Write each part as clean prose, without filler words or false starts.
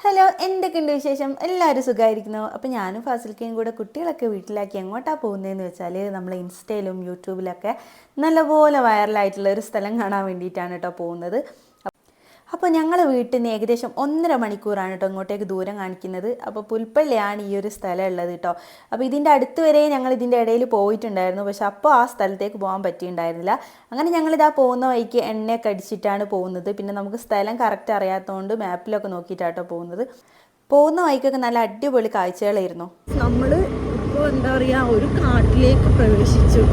Hello, എന്തൊക്കെയുണ്ട് വിശേഷം? എല്ലാവരും സുഖമായിരിക്കുന്നു. അപ്പോൾ ഞാനും ഫാസിൽക്കയും കൂടെ കുട്ടികളൊക്കെ വീട്ടിലാക്കി എങ്ങോട്ടാണ് പോകുന്നതെന്ന് വെച്ചാൽ നമ്മൾ ഇൻസ്റ്റയിലും യൂട്യൂബിലൊക്കെ നല്ലപോലെ വൈറലായിട്ടുള്ള ഒരു സ്ഥലം കാണാൻ വേണ്ടിയിട്ടാണ് കേട്ടോ പോകുന്നത്. അപ്പോൾ ഞങ്ങൾ വീട്ടിൽ നിന്ന് ഏകദേശം 1.5 മണിക്കൂറാണ് കേട്ടോ ഇങ്ങോട്ടേക്ക് ദൂരം കാണിക്കുന്നത്. അപ്പോൾ പുൽപ്പള്ളിയാണ് ഈ ഒരു സ്ഥലം ഉള്ളത് കേട്ടോ. അപ്പോൾ ഇതിൻ്റെ അടുത്ത് വരെ ഞങ്ങൾ ഇതിൻ്റെ ഇടയിൽ പോയിട്ടുണ്ടായിരുന്നു, പക്ഷെ അപ്പോൾ ആ സ്ഥലത്തേക്ക് പോകാൻ പറ്റിയിട്ടുണ്ടായിരുന്നില്ല. അങ്ങനെ ഞങ്ങളിതാ പോകുന്ന വഴിക്ക് എണ്ണയൊക്കെ അടിച്ചിട്ടാണ് പോകുന്നത്. പിന്നെ നമുക്ക് സ്ഥലം കറക്റ്റ് അറിയാത്തതുകൊണ്ട് മാപ്പിലൊക്കെ നോക്കിയിട്ടാട്ടോ പോകുന്നത്. പോകുന്ന വഴിക്കൊക്കെ നല്ല അടിപൊളി കാഴ്ചകളായിരുന്നു. നമ്മൾ ഇപ്പോൾ എന്താ പറയുക, ഒരു കാട്ടിലേക്ക് പ്രവേശിച്ചു.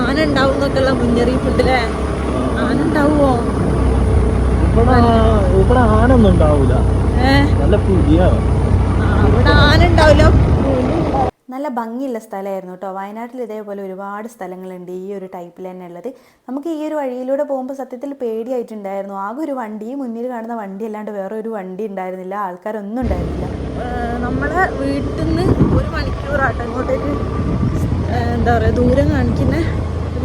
ആന ഉണ്ടാവും എന്നൊക്കെയുള്ള മുന്നറിയിപ്പുണ്ടല്ലേ? ആന ഉണ്ടാവുമോ? ഇവിടെ ആനൊന്നും ഉണ്ടാവൂല. നല്ല പുതിയ അവിടെ ആന ഉണ്ടാവില്ല. നല്ല ഭംഗിയുള്ള സ്ഥലമായിരുന്നു കേട്ടോ. വയനാട്ടിൽ ഇതേപോലെ ഒരുപാട് സ്ഥലങ്ങളുണ്ട് ഈ ഒരു ടൈപ്പിൽ തന്നെ ഉള്ളത്. നമുക്ക് ഈ ഒരു വഴിയിലൂടെ പോകുമ്പോൾ സത്യത്തിൽ പേടിയായിട്ടുണ്ടായിരുന്നു. ആകെ ഒരു വണ്ടി, മുന്നിൽ കാണുന്ന വണ്ടി അല്ലാണ്ട് വേറെ ഒരു വണ്ടി ഉണ്ടായിരുന്നില്ല, ആൾക്കാരൊന്നും ഉണ്ടായിരുന്നില്ല. നമ്മളെ വീട്ടിൽ നിന്ന് 1 മണിക്കൂറാട്ടോ ഇങ്ങോട്ടേക്ക് എന്താ പറയുക ദൂരം കാണിക്കുന്നത്.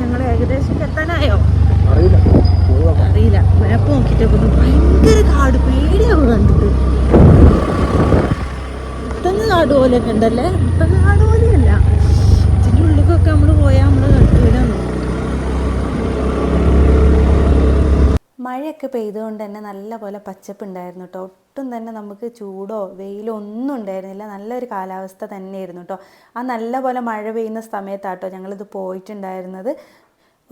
ഞങ്ങൾ ഏകദേശം എത്താനായോ അറിയില്ല. മാപ്പ് നോക്കിയിട്ടൊക്കെ ഭയങ്കര കാട്, പേടിയാവും കണ്ടിട്ട്. മുത്തങ്ങ കാട് പോലെയൊക്കെ ഉണ്ടല്ലേ? മുത്തങ്ങ കാട് പോലെയല്ല, ഇതിൻ്റെ ഉള്ളിലൊക്കെ നമ്മൾ പോയാൽ നമ്മൾ കണ്ടുവരാൻ. മഴയൊക്കെ പെയ്തുകൊണ്ട് തന്നെ നല്ല പോലെ പച്ചപ്പുണ്ടായിരുന്നു കേട്ടോ. ഒട്ടും തന്നെ നമുക്ക് ചൂടോ വെയിലോ ഒന്നും ഉണ്ടായിരുന്നില്ല. നല്ലൊരു കാലാവസ്ഥ തന്നെയായിരുന്നു കേട്ടോ. ആ നല്ല പോലെ മഴ പെയ്യുന്ന സമയത്താട്ടോ ഞങ്ങളിത് പോയിട്ടുണ്ടായിരുന്നത്.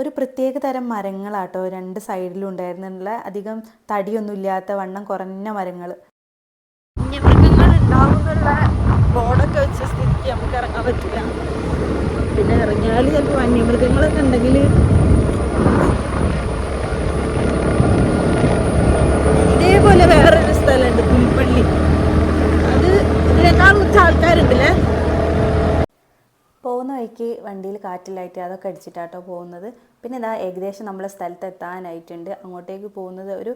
ഒരു പ്രത്യേക തരം മരങ്ങളാട്ടോ 2 സൈഡിലും ഉണ്ടായിരുന്നുള്ള, അധികം തടിയൊന്നും ഇല്ലാത്ത വണ്ണം കുറഞ്ഞ മരങ്ങൾ. വന്യമൃഗങ്ങൾ ഉണ്ടാവുന്നുള്ള ബോർഡൊക്കെ വെച്ച സ്ഥിതിക്ക് നമുക്ക് ഇറങ്ങാൻ പറ്റില്ല. പിന്നെ ഇറങ്ങിയാൽ ചിലപ്പോൾ വന്യമൃഗങ്ങളൊക്കെ ഉണ്ടെങ്കിൽ ഇതേപോലെ വേറൊരു സ്ഥലമുണ്ട് പുൽപ്പള്ളി. അത് ഇതിനേക്കാൾ കുറച്ച് ആൾക്കാരുണ്ടല്ലേ. പോകുന്ന വഴിക്ക് വണ്ടിയിൽ കാറ്റിലായിട്ട് അതൊക്കെ അടിച്ചിട്ടാട്ടോ പോകുന്നത്. പിന്നെ ഇതാ ഏകദേശം നമ്മളെ സ്ഥലത്ത് എത്താനായിട്ടുണ്ട്. അങ്ങോട്ടേക്ക് പോകുന്നത് ഒരു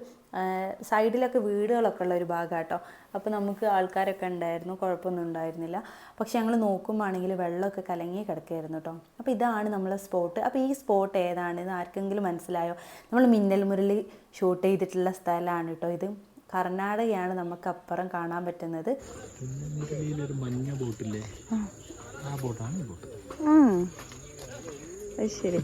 സൈഡിലൊക്കെ വീടുകളൊക്കെ ഉള്ള ഒരു ഭാഗമാട്ടോ. അപ്പോൾ നമുക്ക് ആൾക്കാരൊക്കെ ഉണ്ടായിരുന്നു, കുഴപ്പമൊന്നും ഉണ്ടായിരുന്നില്ല. പക്ഷെ ഞങ്ങൾ നോക്കുമ്പോഴാണെങ്കിൽ വെള്ളമൊക്കെ കലങ്ങി കിടക്കുകയായിരുന്നു കേട്ടോ. അപ്പോൾ ഇതാണ് നമ്മളെ സ്പോട്ട്. അപ്പോൾ ഈ സ്പോട്ട് ഏതാണെന്ന് ആർക്കെങ്കിലും മനസ്സിലായോ? നമ്മൾ മിന്നൽ മുരളി ഷൂട്ട് ചെയ്തിട്ടുള്ള സ്ഥലമാണ് കേട്ടോ ഇത്. കർണാടകയാണ് നമുക്ക് അപ്പുറം കാണാൻ പറ്റുന്നത്. മഞ്ഞ ബോട്ടില്ലേ, ആ ബോട്ടാണ് ഈ ബോട്ട്. ശരി.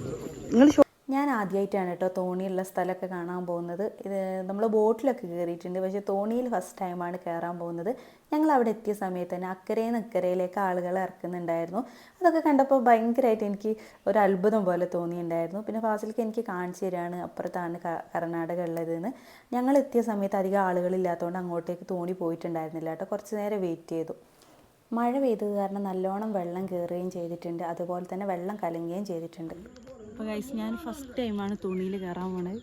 ഞാൻ ആദ്യമായിട്ടാണ് കേട്ടോ തോണിയുള്ള സ്ഥലമൊക്കെ കാണാൻ പോകുന്നത്. ഇത് നമ്മൾ ബോട്ടിലൊക്കെ കയറിയിട്ടുണ്ട്, പക്ഷേ തോണിയിൽ ഫസ്റ്റ് ടൈമാണ് കയറാൻ പോകുന്നത്. ഞങ്ങൾ അവിടെ എത്തിയ സമയത്ത് തന്നെ അക്കരയിൽ നിന്ന് ഇക്കരയിലേക്ക് ആളുകളെ ഇറക്കുന്നുണ്ടായിരുന്നു. അതൊക്കെ കണ്ടപ്പോൾ ഭയങ്കരമായിട്ട് എനിക്ക് ഒരു അത്ഭുതം പോലെ തോന്നിയിട്ടുണ്ടായിരുന്നു. പിന്നെ ഫാസിലേക്ക് എനിക്ക് കാണിച്ചു തരികയാണ് അപ്പുറത്താണ് കർണാടക ഉള്ളതെന്ന്. ഞങ്ങൾ എത്തിയ സമയത്ത് അധികം ആളുകളില്ലാത്തതുകൊണ്ട് അങ്ങോട്ടേക്ക് തോണി പോയിട്ടുണ്ടായിരുന്നില്ല കേട്ടോ. കുറച്ച് നേരം വെയിറ്റ് ചെയ്തു. മഴ പെയ്തത് കാരണം നല്ലോണം വെള്ളം കയറുകയും ചെയ്തിട്ടുണ്ട്, അതുപോലെ തന്നെ വെള്ളം കലങ്ങുകയും ചെയ്തിട്ടുണ്ട്. അപ്പോൾ ഗൈസ്, ഞാൻ ഫസ്റ്റ് ടൈമാണ് തോണിയിൽ കയറാൻ പോണത്.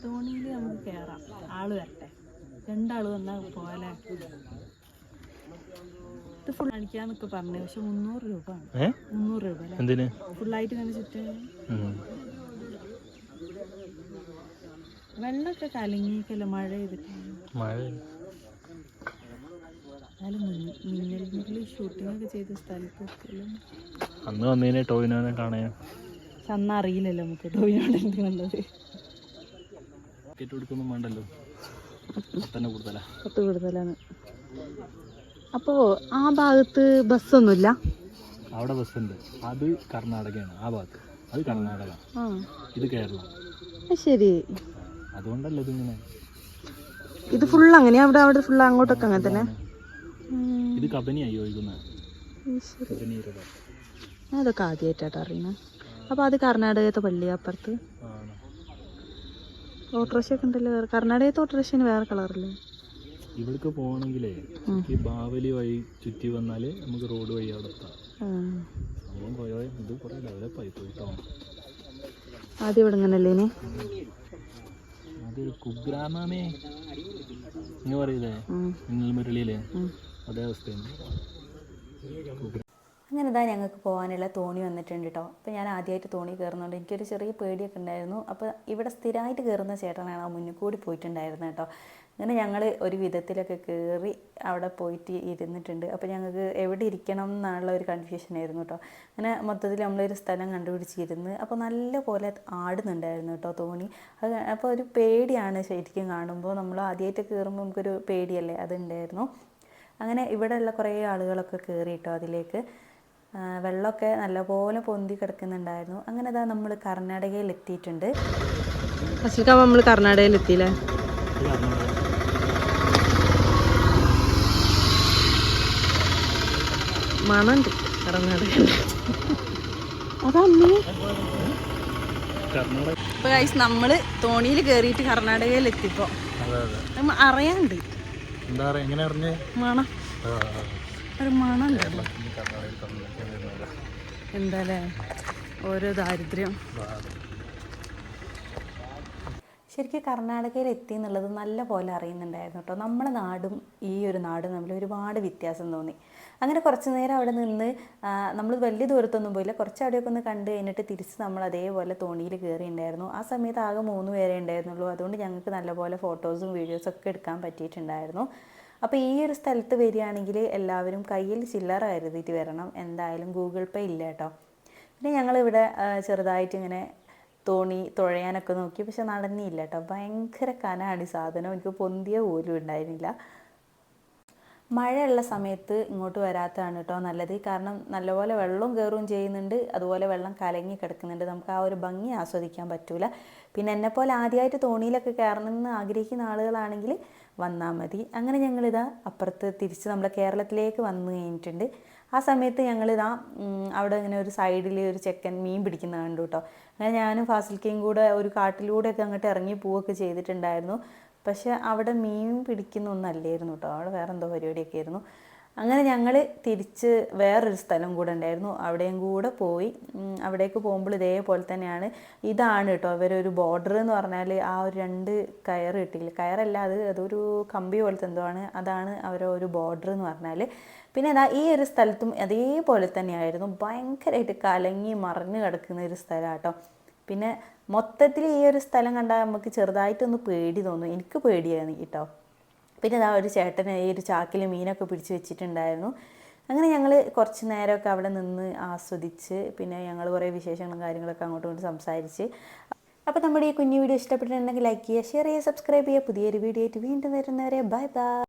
തോണിയിൽ നമുക്ക് കയറാം, ആള് വരട്ടെ. 2 ആൾ വന്നാൽ പോലെ. ഇത് ഫുൾ അടിക്കാന്നൊക്കെ പറഞ്ഞു, പക്ഷെ 300 രൂപ. 300 രൂപ അല്ലേ ഫുള്ളായിട്ട് ഇങ്ങനെ ചുറ്റും. വെള്ളമൊക്കെ കലങ്ങിക്കല്ലോ മഴ ചെയ്തിട്ട്. മിന്നൽ മുരളി ഷൂട്ടിംഗ് ഒക്കെ ചെയ്ത സ്ഥലത്തൊക്കെ അന്ന് വന്നതിനെ ടോവിനോനെ കാണാൻ. പക്ഷെ അന്ന് അറിയില്ലല്ലോ നമുക്ക് ടോവിനോടെ നല്ലത്. ടിക്കറ്റ് കൊടുക്കൊന്നും വേണ്ടല്ലോ, 10 കൂടുതലാണ്. അപ്പോൾ ആ ഭാഗത്ത് ബസ്സൊന്നുമില്ല? അവിടെ ബസ്സുണ്ട്, അത് കർണാടകയാണ്. ആ ഭാഗത്ത് അത് കർണാടക, ഇത് കേരളം. ശരി, അതുകൊണ്ടല്ലോ ഇതിങ്ങനെ. ഇത് ഫുൾ അങ്ങനെയാ? അവിടെ ഫുൾ അങ്ങോട്ടൊക്കെ അങ്ങനെ തന്നെ. ഇത് കബനിയായി ഒഴുകുന്നത്. ഞാൻ ഇതൊക്കെ ആദ്യമായിട്ടാട്ടോ അറിയുന്നത്. അപ്പോൾ അത് കർണാടകത്തെ പള്ളി അപ്പുറത്ത് ഓട്ടോറിക്ഷ ഒക്കെ ഉണ്ടല്ലോ. കർണാടകത്തെ ഓട്ടോറിക്ഷന് വേറെ കളറില്ലേ? ഇവിടേക്ക് പോകണമെങ്കിലേ ഈ ബാവലി വഴി ചുറ്റി വന്നാല് നമുക്ക് റോഡ് വഴി അവിടെ എത്താം. സംഭവം പോയോ, ഇത് കുറെ ഡെവലപ്പായി പോയിട്ടോ. ആദ്യം ഇവിടെ ഇങ്ങനല്ലേ? അത് കുഗ്രാമേ ഇങ്ങനെ പറയില്ലേ മിന്നൽ മുരളിയിലെ അതേ അവസ്ഥയാണ്. അങ്ങനെ ഇതാ ഞങ്ങൾക്ക് പോകാനുള്ള തോണി വന്നിട്ടുണ്ട് കേട്ടോ. അപ്പോൾ ഞാൻ ആദ്യമായിട്ട് തോണി കയറുന്നുണ്ട്, എനിക്കൊരു ചെറിയ പേടിയൊക്കെ ഉണ്ടായിരുന്നു. അപ്പോൾ ഇവിടെ സ്ഥിരമായിട്ട് കയറുന്ന ചേട്ടനാണ് ആ മുന്നിൽ കൂടി പോയിട്ടുണ്ടായിരുന്നത് കേട്ടോ. അങ്ങനെ ഞങ്ങൾ ഒരു വിധത്തിലൊക്കെ കയറി അവിടെ പോയിട്ട് ഇരുന്നിട്ടുണ്ട്. അപ്പോൾ ഞങ്ങൾക്ക് എവിടെ ഇരിക്കണം എന്നുള്ള ഒരു കൺഫ്യൂഷനായിരുന്നു കേട്ടോ. അങ്ങനെ മൊത്തത്തിൽ നമ്മളൊരു സ്ഥലം കണ്ടുപിടിച്ചിരുന്ന് അപ്പോൾ നല്ല പോലെ ആടുന്നുണ്ടായിരുന്നു കേട്ടോ തോണി. അത് അപ്പോൾ ഒരു പേടിയാണ് ശരിക്കും കാണുമ്പോൾ. നമ്മൾ ആദ്യമായിട്ട് കയറുമ്പോൾ നമുക്കൊരു പേടിയല്ലേ, അതുണ്ടായിരുന്നു. അങ്ങനെ ഇവിടെയുള്ള കുറേ ആളുകളൊക്കെ കയറി കേട്ടോ അതിലേക്ക്. വെള്ളമൊക്കെ നല്ലപോലെ പൊന്തി കിടക്കുന്നുണ്ടായിരുന്നു. അങ്ങനെ ഇതാ നമ്മൾ കർണാടകയിൽ എത്തിയിട്ടുണ്ട്. ഫസ്റ്റിലേക്ക് നമ്മൾ കർണാടകയിൽ എത്തിയില്ലേ? മണുണ്ട് കർണാടകയിൽ. അതമ്മേ ഇപ്പൊ ഗൈസ് നമ്മള് തോണിയിൽ കേറിയിട്ട് കർണാടകയിൽ എത്തിപ്പോ അറിയാണ്ട് മണം, ഒരു മണുണ്ട്. എന്താല്ലേ ഓരോ ദാരിദ്ര്യം. ശരിക്കും കർണാടകയിൽ എത്തി എന്നുള്ളത് നല്ല പോലെ അറിയുന്നുണ്ടായിരുന്നു കേട്ടോ. നമ്മുടെ നാടും ഈ ഒരു നാടും തമ്മിൽ ഒരുപാട് വ്യത്യാസം തോന്നി. അങ്ങനെ കുറച്ച് നേരം അവിടെ നിന്ന് നമ്മൾ വലിയ ദൂരത്തൊന്നും പോയില്ല, കുറച്ച് അവിടെയൊക്കെ ഒന്ന് കണ്ട് കഴിഞ്ഞിട്ട് തിരിച്ച് നമ്മൾ അതേപോലെ തോണിയിൽ കയറിയിട്ടുണ്ടായിരുന്നു. ആ സമയത്ത് ആകെ 3 പേരേ ഉണ്ടായിരുന്നുള്ളൂ. അതുകൊണ്ട് ഞങ്ങൾക്ക് നല്ലപോലെ ഫോട്ടോസും വീഡിയോസൊക്കെ എടുക്കാൻ പറ്റിയിട്ടുണ്ടായിരുന്നു. അപ്പോൾ ഈ ഒരു സ്ഥലത്ത് വരികയാണെങ്കിൽ എല്ലാവരും കയ്യിൽ ചില്ലറ കരുതിയിട്ട് വരണം. എന്തായാലും ഗൂഗിൾ പേ ഇല്ല കേട്ടോ. പിന്നെ ഞങ്ങളിവിടെ ചെറുതായിട്ട് ഇങ്ങനെ തോണി തുഴയാനൊക്കെ നോക്കി, പക്ഷെ നടന്നില്ല കേട്ടോ. ഭയങ്കര കനമാണ് ഈ സാധനം, എനിക്ക് പൊന്തിയ പോലും ഉണ്ടായിരുന്നില്ല. മഴയുള്ള സമയത്ത് ഇങ്ങോട്ട് വരാത്തതാണ് കേട്ടോ നല്ലത്. കാരണം നല്ലപോലെ വെള്ളം കയറുകയും ചെയ്യുന്നുണ്ട്, അതുപോലെ വെള്ളം കലങ്ങി കിടക്കുന്നുണ്ട്. നമുക്ക് ആ ഒരു ഭംഗി ആസ്വദിക്കാൻ പറ്റൂല. പിന്നെ എന്നെപ്പോലെ ആദ്യമായിട്ട് തോണിയിലൊക്കെ കയറണമെന്ന് ആഗ്രഹിക്കുന്ന ആളുകളാണെങ്കിൽ വന്നാൽ മതി. അങ്ങനെ ഞങ്ങളിതാ അപ്പുറത്ത് തിരിച്ച് നമ്മുടെ കേരളത്തിലേക്ക് വന്നു കഴിഞ്ഞിട്ടുണ്ട്. ആ സമയത്ത് ഞങ്ങളിതാ അവിടെ ഇങ്ങനെ ഒരു സൈഡിൽ ഒരു ചെക്കൻ മീൻ പിടിക്കുന്ന കണ്ടു കേട്ടോ. അങ്ങനെ ഞാനും ഫാസിൽക്കയും കൂടെ ഒരു കാട്ടിലൂടെയൊക്കെ അങ്ങോട്ട് ഇറങ്ങി പോവുകയൊക്കെ ചെയ്തിട്ടുണ്ടായിരുന്നു. പക്ഷെ അവിടെ മീൻ പിടിക്കുന്നൊന്നല്ലായിരുന്നു കേട്ടോ, അവിടെ വേറെ എന്തോ പരിപാടിയൊക്കെ ആയിരുന്നു. അങ്ങനെ ഞങ്ങൾ തിരിച്ച് വേറൊരു സ്ഥലം കൂടെ ഉണ്ടായിരുന്നു, അവിടെയും കൂടെ പോയി. അവിടേക്ക് പോകുമ്പോൾ ഇതേപോലെ തന്നെയാണ്. ഇതാണ് കേട്ടോ അവരൊരു ബോർഡർ എന്ന് പറഞ്ഞാൽ, ആ ഒരു 2 കയറ് കിട്ടില്ല, കയറല്ല അതൊരു കമ്പി പോലത്തെ എന്തോ ആണ്, അതാണ് അവരൊരു ബോർഡർ എന്ന് പറഞ്ഞാൽ. പിന്നെ അതാ ഈ ഒരു സ്ഥലത്തും അതേപോലെ തന്നെയായിരുന്നു, ഭയങ്കരമായിട്ട് കലങ്ങി മറിഞ്ഞ് കിടക്കുന്ന ഒരു സ്ഥലം കേട്ടോ. പിന്നെ മൊത്തത്തിൽ ഈ ഒരു സ്ഥലം കണ്ടാൽ നമുക്ക് ചെറുതായിട്ടൊന്ന് പേടി തോന്നും, എനിക്ക് പേടിയാണ് കേട്ടോ. പിന്നെ അതാ ഒരു ചേട്ടൻ ഈ ഒരു ചാക്കിൽ മീനൊക്കെ പിടിച്ച് വെച്ചിട്ടുണ്ടായിരുന്നു. അങ്ങനെ ഞങ്ങൾ കുറച്ച് നേരമൊക്കെ അവിടെ നിന്ന് ആസ്വദിച്ച്, പിന്നെ ഞങ്ങൾ കുറേ വിശേഷങ്ങളും കാര്യങ്ങളൊക്കെ അങ്ങോട്ടും ഇങ്ങോട്ടും സംസാരിച്ച്. അപ്പോൾ നമ്മുടെ ഈ കുഞ്ഞു വീഡിയോ ഇഷ്ടപ്പെട്ടിട്ടുണ്ടെങ്കിൽ ലൈക്ക് ചെയ്യുക, ഷെയർ ചെയ്യുക, സബ്സ്ക്രൈബ് ചെയ്യുക. പുതിയൊരു വീഡിയോ ആയിട്ട് വീണ്ടും വരുന്നവരെ ബൈ ബൈ.